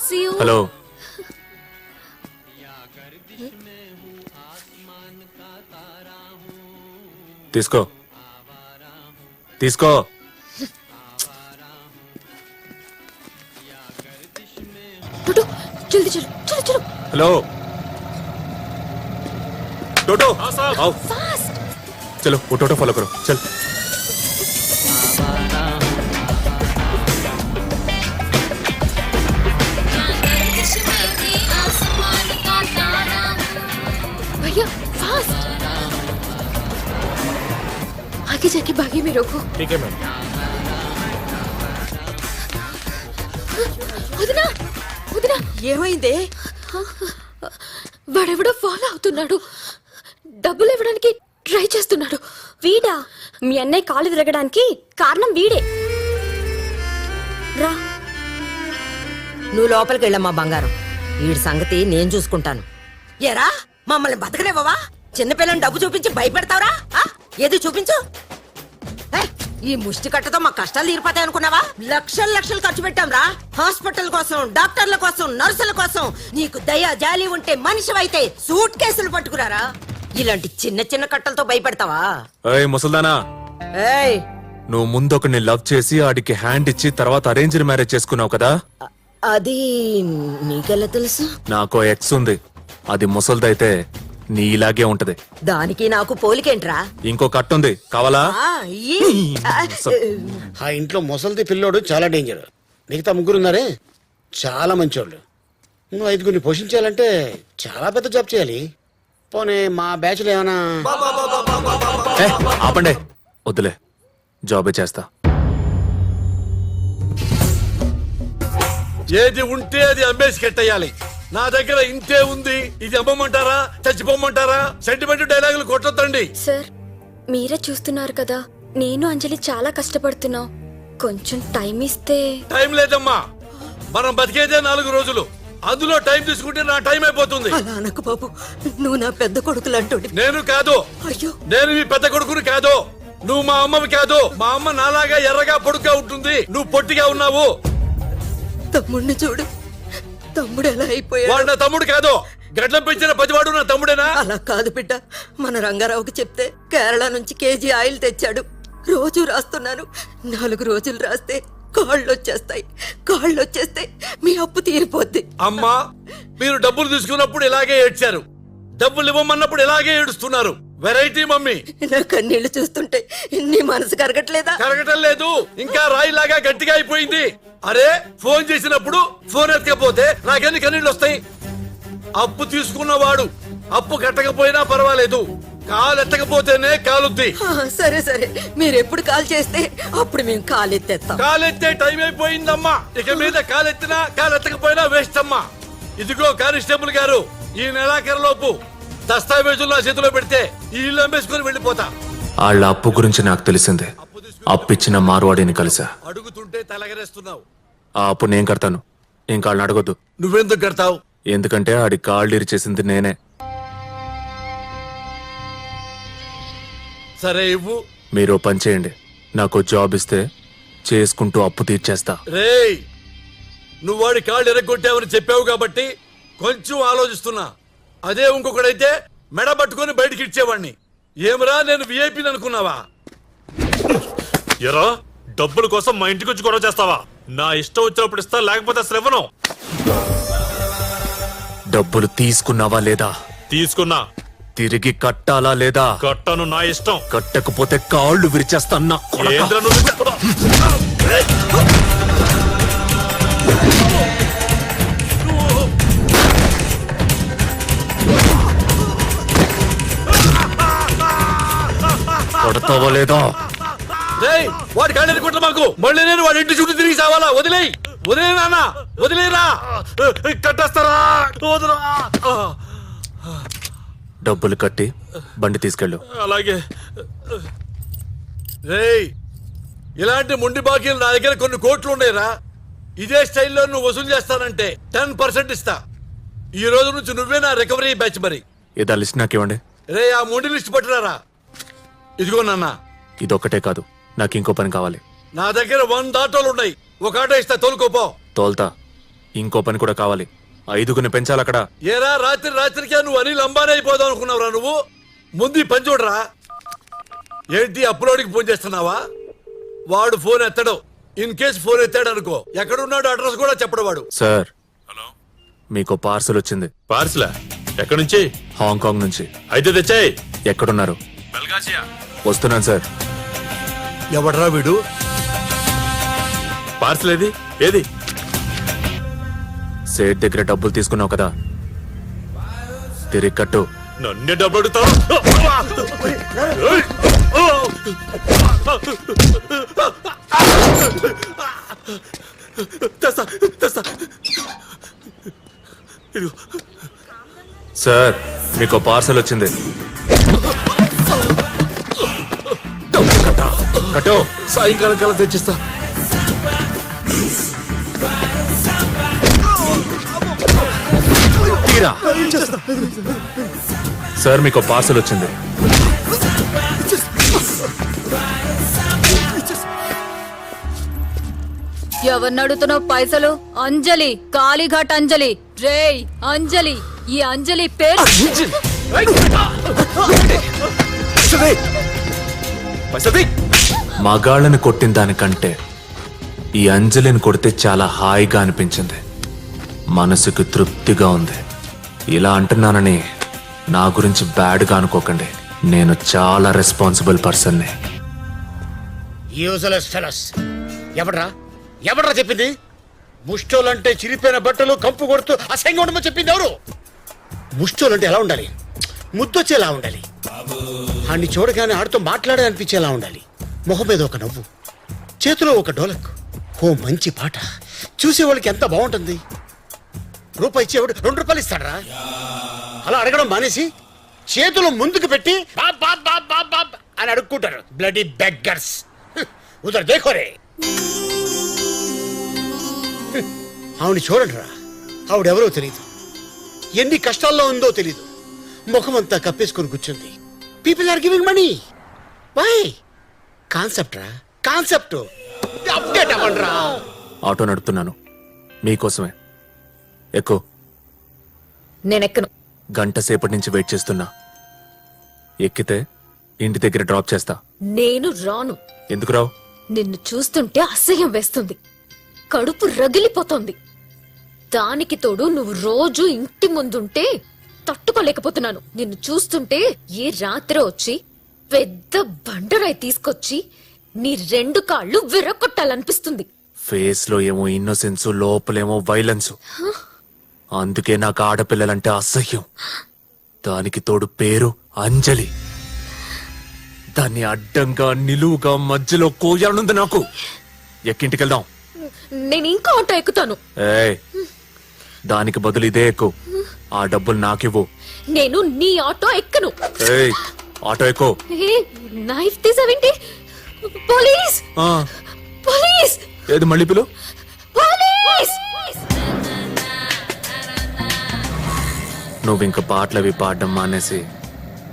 See you. Hello తీసుకో తీసుకో टोटो जल्दी चलो चलो चलो हेलो टोटो आओ फास्ट चलो वो टोटो फॉलो करो चल भैया फास्ट आगे जाके बागी में रोको ठीक है मैम వదినా వదినా ఏమైందే? వాడెవడో ఫాలో అవుతున్నాడు, డబ్బులు ఇవ్వడానికి ట్రై చేస్తున్నాడు. వీడా? మీ అన్నయ్య కాలు విరగడానికి కారణం వీడే. రా, నువ్వు లోపలికి వెళ్ళమ్మా బంగారం, వీడి సంగతి నేను చూసుకుంటాను. ఎరా మమ్మల్ని బతకలేవా? చిన్నపిల్లని డబ్బు చూపించి భయపెడతావురా? ఏది చూపించు. ఏయ్, ఈ ముష్టి కట్టతో మా కష్టాలు తీరిపోతాయి అనుకున్నావా? లక్షలు లక్షలు ఖర్చు పెట్టాం రా, హాస్పిటల్ కోసం, డాక్టర్ల కోసం, నర్సుల కోసం. నీకు దయ జాలి ఉంటే మనిషివైతే సూట్ కేసులు పట్టుకురారా. ఇలాంటి చిన్న చిన్న కట్టలతో భయపెడతావా? ఏయ్ ముసల్దానా, ఏయ్ నువ్వు ముందు ఒకరిని లవ్ చేసి ఆడికి హ్యాండ్ ఇచ్చి తర్వాత అరేంజ్డ్ మ్యారేజ్ చేసుకున్నావు కదా. అది నీకెలా తెలుసు? నాకు ఎక్స్ ఉంది, అది ముసల్దైతే నీ ఇలాగే ఉంటది. దానికి నాకు పోలికేంట్రా? ఇంకో కట్టు ఉంది, కావాలా? ఆ ఇంట్లో ముసలిది పిల్లోడు చాలా డేంజర్. మిగతా ముగ్గురు ఉన్నారే చాలా మంచోళ్ళు. నువ్వు ఐదుగురిని పోషించాలంటే చాలా పెద్ద జాబ్ చేయాలి. పోనీ మా బ్యాచ్ లో ఏమైనా? ఏ, ఆపండి, వద్దులే, జాబే చేస్తా. ఏది ఉంటే అది అమ్మేసి కట్టేయాలి. నా దగ్గర ఇంతే ఉంది, ఇది అమ్మమంటారా చచ్చిపోమంటారా? సెంటిమెంట్ డైలాగులు కొట్టొద్దండి. సార్ మీరే చూస్తున్నారు కదా, నేను అంజలి చాలా కష్టపడుతున్నాం. కొంచెం టైం ఇస్తే. టైం లేదమ్మా, మనం బతికేదే 4 రోజులు. అందులో టైం తీసుకుంటే నా టైం అయిపోతుంది. అలా అనకు బాబు, నువ్వు నా పెద్ద కొడుకులు అంటోడి. నేను కాదు, అయ్యో నేను మీ పెద్ద కొడుకుని కాదు. నువ్వు మా అమ్మవి కాదు. మా అమ్మ నాలాగా ఎర్రగా పొడుగ్గా ఉంటుంది, నువ్వు పొట్టిగా ఉన్నావు. తమ్ముడిని చూడు, తమ్ముడు ఎలా అయిపోయాడు. వాడు నా తమ్ముడు కాదు, గడ్డం పెంచిన పతివాడు నా తమ్ముడేనా? అలా కాదు బిడ్డ, మన రంగారావుకి చెప్తే కేరళ నుంచి కేజీ ఆయిల్ తెచ్చాడు. రోజు రాస్తున్నాను, 4 రోజులు రాస్తే కాళ్ళు వచ్చేస్తే మీ అప్పు తీరిపోద్ది. అమ్మా, మీరు డబ్బులు తీసుకున్నప్పుడు ఇలాగే ఏడ్చారు, డబ్బులు ఇవ్వమన్నప్పుడు ఇలాగే ఏడుస్తున్నారు. Variety mummy. నా కన్నీళ్లు చూస్తుంటే నీ మనసు కరగట్లేదా? కరగటం లేదు, ఇంకా రాయిలాగా గట్టిగా అయిపోయింది. అరే, ఫోన్ చేసినప్పుడు ఫోన్ ఎత్తకపోతే నాకెన్ని కన్నీళ్ళు వస్తాయి? అప్పు తీసుకున్నవాడు అప్పు కట్టకపోయినా పర్వాలేదు, కాలు ఎత్తకపోతేనే కాలుద్ది. సరే సరే, మీరు ఎప్పుడు కాల్ చేస్తే అప్పుడు మేము కాలెత్తేస్తాం. కాలెత్తే టైం అయిపోయిందమ్మా. ఇక మీద కాలెత్తినా కాలెత్తకపోయినా వేస్ట్ అమ్మా. ఇదిగో కానిస్టేబుల్ గారు, ఈ నెలాఖరులోపు దస్తావేజులు నా చేతిలో పెడితే ఈ ఇల్లు అమ్మేసుకుని వెళ్ళిపోతా. వాళ్ళ అప్పు గురించి నాకు తెలిసిందే. అప్పిచ్చిన మార్వాడిని కలిసా. అడుగుతుంటే తలగరేస్తున్నావు. ఆ అప్పు నేను కడతాను, ఇంకా వాళ్ళని అడగొద్దు. నువ్వెందుకు కడతావు? ఎందుకంటే ఆడి కాళ్ళు ఇరిచేసింది నేనే. సరే ఇవ్వు. మీరు పని చేయండి, నాకు జాబ్ ఇస్తే చేసుకుంటూ అప్పు తీర్చేస్తా. రేయ్, నువ్వు వాడి కాళ్ళు ఎరగొట్టావని చెప్పావు కాబట్టి కొంచెం ఆలోచిస్తున్నా. అదే ఇంకొకడైతే మెడ పట్టుకొని బయటికి ఇచ్చేవాడిని. ఏమరా, నేను విఐపీని అనుకున్నావా? ఎరా, డబ్బుల కోసం మా ఇంటికి వచ్చి గొడవ చేస్తావా? నా ఇష్టం వచ్చినప్పుడు ఇస్తా, లేకపోతే అసలు ఇవ్వను. డబ్బులు తీసుకున్నావా లేదా? తీసుకున్నా. తిరిగి కట్టాలా లేదా? కట్టను, నా ఇష్టం. కట్టకపోతే కాళ్ళు విరిచేస్తా. నా కొడకా. ఏంద్రా నువ్వు? కొడతావా లేదా? రేయ్, వాడి కాళ్ళు ఎరగొట్ట మాకు. మళ్ళీ నేను వాడి ఇంటి చుట్టూ తిరిగి సావాలా? వదిలేయ్, వదిలే నాన్న, వదిలేరా. కట్టేస్తారా? వదరా. డబ్బులు కట్టి బండి తీసుకెళ్ళు. అలాగే. రేయ్, ఇలాంటి మొండి బాకీలు నా దగ్గర కొన్ని కోట్లు ఉన్నాయిరా. ఇదే స్టైల్లో నువ్వు వసూలు చేస్తానంటే 10% ఇస్తా. ఈ రోజు నుంచి నువ్వే నా రికవరీ బ్యాచ్. మరి ఇదా లిస్ట్ నాకు ఇవ్వండి. రే, ఆ మొండి లిస్ట్ పట్టురారా. ఇదిగో నాన్న. ఇదొక్కటే కాదు, నాకు ఇంకో పని కావాలి. నా దగ్గర 100 ఆటోలు ఉన్నాయి. ఒక ఆటో ఇస్తా, తోలుకోపో. తోల్తా. ఇంకో పని కూడా కావాలి. 5గురిని పెంచాలి అక్కడ. ఏరా రాత్రికే నువ్వు అనిల్ అంబానీ అయిపోదాం అనుకున్నావురా నువ్వు? ముందు ఈ పని చూడరా. ఏంటి అప్లోడ్కి ఫోన్ చేస్తున్నావా? వాడు ఫోన్ ఎత్తడు. ఇన్ కేసు ఫోన్ ఎత్తాడు అనుకో, ఎక్కడున్నాడు అడ్రస్ కూడా చెప్పడు వాడు. సార్, మీకు పార్సల్ వచ్చింది. పార్సలా? ఎక్కడి నుంచి? హాంకాంగ్ నుంచి. అయితే తెచ్చాయి. ఎక్కడున్నారు? వస్తున్నాను సార్. ఎవడరా వీడు? పార్సల్ ఏది? ఏది? సేట్ దగ్గర డబ్బులు తీసుకున్నావు కదా, తిరిగి కట్టు. నన్నే డబ్బు అడుగుతావు? తెస్తా, తెస్తా. ఇదిగో. సార్, మీకు పార్సల్ వచ్చింది. కట్టు. సాయంకాలం కల్లా తెచ్చిస్తా. తీరా. సార్, మీకు పార్సల్ వచ్చింది. ఎవరిని అడుగుతున్నావు పైసలు? అంజలి, కాళీఘాట్ అంజలి. రేయ్ అంజలి, ఈ అంజలి పేరు మగాళ్ళని కొట్టిన దానికంటే ఈ అంజలిని కొడితే చాలా హాయిగా అనిపించింది. మనసుకు తృప్తిగా ఉంది. ఇలా అంటున్నానని నా గురించి బ్యాడ్గా అనుకోకండి. నేను చాలా రెస్పాన్సిబుల్ పర్సన్ని. Useless fellows. ఎవడ్రా చెప్పింది? ముష్టోలంటే చిరిపోయిన బట్టలు కంపు కొడుతూ అసహ్యంగా ఉండమని చెప్పింది ఎవరు? ముష్టోలంటే ఎలా ఉండాలి? ముద్దొచ్చేలా ఉండాలి. ఆడిని చూడగానే ఆడితో మాట్లాడే అనిపించేలా ఉండాలి. మొహం మీద ఒక నవ్వు, చేతిలో ఒక డోలక్, ఓ మంచి పాట. చూసేవాళ్ళకి ఎంత బాగుంటుంది. రూపాయి ఇచ్చేవాడు 2 రూపాయలు ఇస్తాడరా. అలా అడగడం మానేసి చేతులు ముందుకు పెట్టి Bob Bob Bob Bob Bob అని అడుక్కుంటారు. Bloody beggars. ఉదర్ దేఖోరే. ఆవిడ చూడండిరా. ఆవిడెవరో తెలీదు, ఎన్ని కష్టాల్లో ఉందో తెలీదు. ముఖం అంతా కప్పేసుకొని కూర్చుంది. People are giving money. Why? Concept రా, కాన్సెప్ట్. అప్డేట్ అవ్వండిరా. ఆటో నడుపుతున్నాను మీకోసమే. ఎక్కువ. నేనెక్కను. గంట సేపటి నుంచి వెయిట్ చేస్తున్నా. ఎక్కితే ఇంటి దగ్గర డ్రాప్ చేస్తా. నేను రాను. ఎందుకు రావు? నిన్ను చూస్తుంటే అసహ్యం వేస్తుంది. కడుపు రగిలిపోతోంది. దానికి తోడు నువ్వు రోజు ఇంటి ముందుంటే తట్టుకోలేకపోతున్నాను. నిన్ను చూస్తుంటే ఏ రాత్రి వచ్చి పెద్ద బండరాయి తీసుకొచ్చి నీ 2 కాళ్ళు విరగొట్టాలనిపిస్తుంది. ఫేస్ లో ఏమో ఇన్నోసెన్స్, లోపలేమో వైలెన్స్. అందుకే నాకు ఆడపిల్లలంటే అసహ్యం. దానికి తోడు పేరు అంజలి. దాన్ని అడ్డంగా నిలువుగా మధ్యలో కోయాలనుంది నాకు. ఎక్కింటికెళ్దాం. నేను ఇంకా ఆటో ఎక్కుతాను. ఏయ్, దానికి బదులు ఇదే ఎక్కువ. ఆ డబ్బులు నాకివ్వు. నేను నీ ఆటో ఎక్కను. ఏయ్, ఆటో ఎక్కువ. ఏ, నైఫ్ తీసావేంటి? పోలీస్! ఆ, పోలీస్! ఏది మళ్ళీ పిలు? పోలీస్! నువ్వు ఇంక పాటలవి పాడడం మానేసి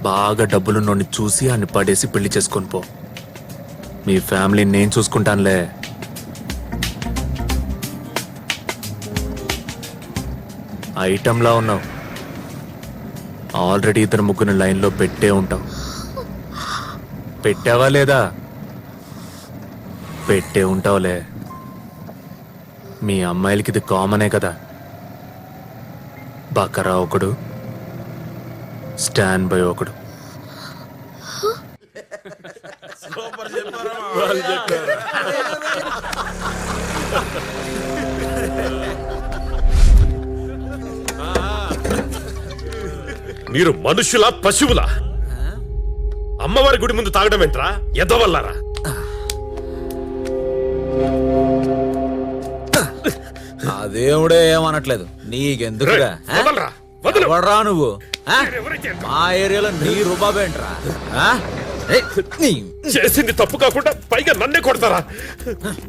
బాగా డబ్బులున్నోడిని చూసి అని పడేసి పెళ్లి చేసుకొని పో. మీ ఫ్యామిలీ నేను చూసుకుంటానులే. ఐటంలా ఉన్నావు. ఆల్రెడీ 2-3 లైన్లో పెట్టే ఉంటావు. పెట్టావా లేదా? పెట్టే ఉంటావులే. మీ అమ్మాయిలకి ఇది కామనే కదా. బకరా ఒకడు, స్టాండ్ బై ఒకడు. మీరు మనుషులా పశువులా? అమ్మవారి గుడి ముందు తాగడం ఏంట్రా? ఎదవల్లారా? దేవుడే ఏమనట్లేదు, నీకెందుకురా? వదలరా, వదలు. ఎవడ్రా నువ్వు? ఆ? మా ఏరియాలో నీ రుబాబేంట్రా? ఆ? ఏయ్, చేసింది తప్పు కాకుండా పైగా నన్నే కొడతారా?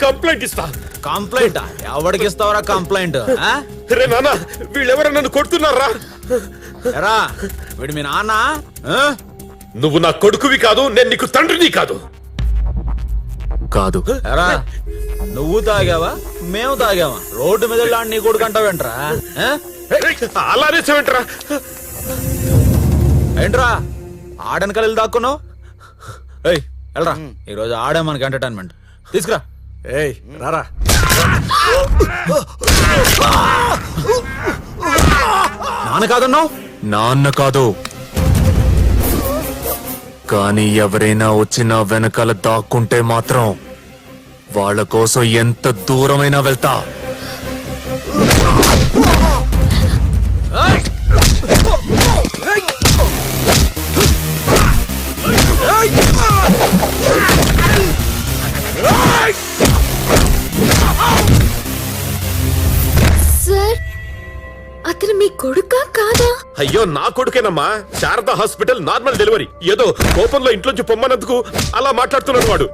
కంప్లైంట్ ఇస్తా. కంప్లైంట్ ఎవడికి ఇస్తావరా కంప్లైంట్? ఆ? రే నాన్న, వీళ్ళెవరో నన్ను కొడుతున్నారా? ఎరా వీడు మీ నాన్న? ఆ? నువ్వు నా కొడుకువి కాదు, నేను నీకు తండ్రిని కాదు. కాదు. ఎరా నువ్వు తాగావా మేము తాగామా? రోడ్డు మీద వెళ్ళి నీ కొడుకు అంటావేంట్రా? అలానే చెవింటరా. ఏంట్రా ఆడనకల్ వెళ్ళి దాక్కున్నావు? ఏయ్ వెళ్ళరా, ఈరోజు ఆడే మనకి ఎంటర్టైన్మెంట్. తీసుకురా. ఏయ్ రారా. నాన్న కాదన్నావు? నాన్న కాదు, కానీ ఎవరైనా వచ్చినా వెనకాల దాక్కుంటే మాత్రం వాళ్ళ కోసం ఎంత దూరమైనా వెళ్తా. సార్, అతను మీ కొడుకా కాదా? అయ్యో నా కొడుకేనమ్మా. Sharada hospital normal delivery. ఏదో కోపంలో ఇంట్లోంచి పొమ్మన్నందుకు అలా మాట్లాడుతున్నాడు వాడు.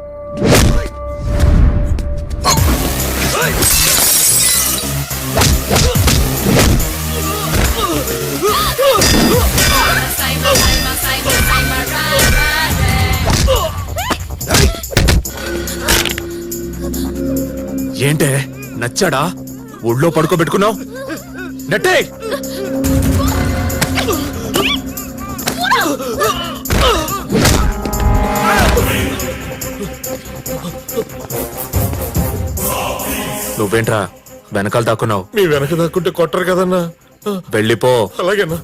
ఏంటే నచ్చాడా? ఊళ్ళో పడుకోబెట్టుకున్నావు. నెట్టే. నువ్వేంట్రా వెనకాల దాక్కున్నావు? మీ వెనక దాక్కుంటే కొట్టరు కదన్నా. వెళ్ళిపో. అలాగేనా?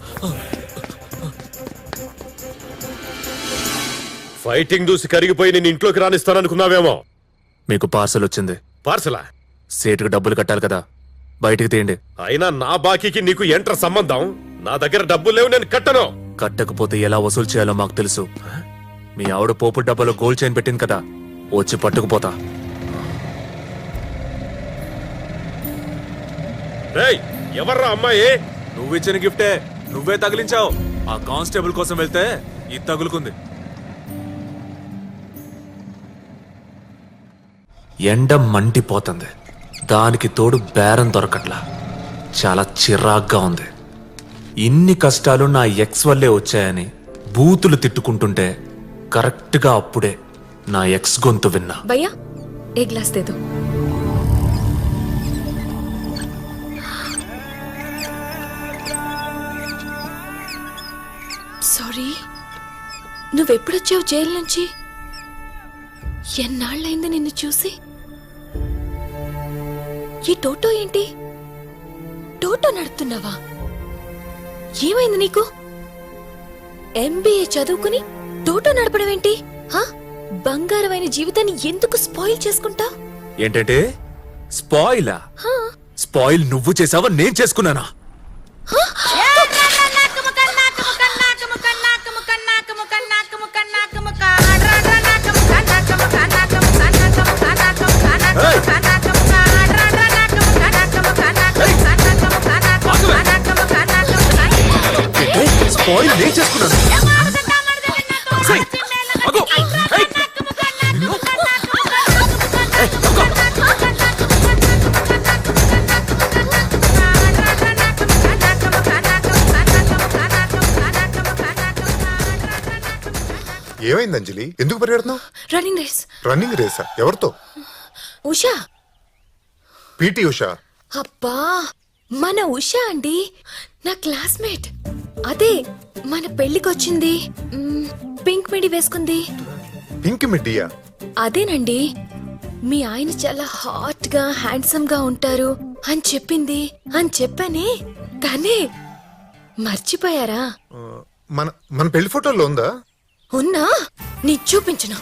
ఫైటింగ్ చూసి కరిగిపోయి నేను ఇంట్లోకి రానిస్తాననుకున్నావేమో. మీకు పార్సల్ వచ్చింది. పార్సలా? సేటుకు డబ్బులు కట్టాలి కదా, బయటికి తీయండి. అయినా నా బాకీకి నీకు ఏంట్రా సంబంధం? నా దగ్గర డబ్బులు లేవు, నేను కట్టను. కట్టకపోతే ఎలా వసూలు చేయాలో మాకు తెలుసు. మీ ఆవిడ పోపు డబ్బాలో గోల్డ్ చైన్ పెట్టింది కదా, వచ్చి పట్టుకుపోతా. రేయ్ ఎవర్రా అమ్మాయి? నువ్విచ్చిన గిఫ్టే నువ్వే తగిలించావు. ఆ కానిస్టేబుల్ కోసం వెళ్తే ఇది తగులుకుంది. ఎండ మండిపోతుంది, దానికి తోడు బేరం దొరకట్లా. చాలా చిరాగ్గా ఉంది. ఇన్ని కష్టాలు నా ఎక్స్ వల్లే వచ్చాయని బూతులు తిట్టుకుంటుంటే కరెక్ట్గా అప్పుడే నా ఎక్స్ గొంతు విన్నా. భయ్యా, ఏ గ్లాస్ దేదో. సారీ, నువ్వెప్పుడొచ్చావు జైలు నుంచి? ఎన్నాళ్ళైంది నిన్ను చూసి? ఈ టోటో ఏంటి? టోటో నడుపుతున్నావా? ఏమైంది నీకు? ఎంబీఏ చదువుకుని టోటో నడపడం ఏంటి? బంగారమైన జీవితాన్ని ఎందుకు స్పాయిల్ చేసుకుంటా? ఏంటంటే స్పాయిలా? స్పాయిల్ నువ్వు చేసావా, నేను చేసుకున్నానా? స్పాయిల్ నేను చేసుకున్నాను. ఏమైంది అంజలి? ఎందుకు పరిగెడుతున్నావు? Running race. రన్నింగ్ రేసా? ఎవరితో? ఉషా. పీటీ ఉషా? అబ్బా, మన ఉషా అండి, నా క్లాస్మేట్. అదే మన పెళ్లికొచ్చింది, పింక్ మిడి వేసుకుంది. పింక్ మిడ్డియా? అదేనండి. మీ ఆయన చాలా హాట్ గా హ్యాండ్సమ్ గా ఉంటారు అని చెప్పింది అని చెప్పానే, కానీ మర్చిపోయారా? మన మన పెళ్లి ఫోటోల్లో ఉందా? ఉన్నా, నీ చూపించను.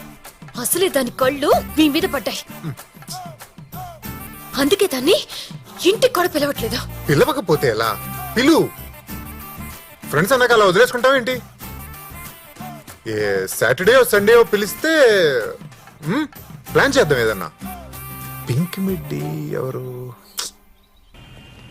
అసలే దాని కళ్ళు మీ మీద పడ్డాయి, అందుకే దాన్ని ఇంటికి కూడా పిలవట్లేదు. పిలవకపోతే ఎలా? పిలు. ఫ్రెండ్స్ అన్నాక అలా వదిలేసుకుంటావేంటి? ఏ సాటర్డే సండే పిలిస్తే ప్లాన్ చేద్దాం ఏదన్నా. పింక్ మిడ్డి ఎవరు?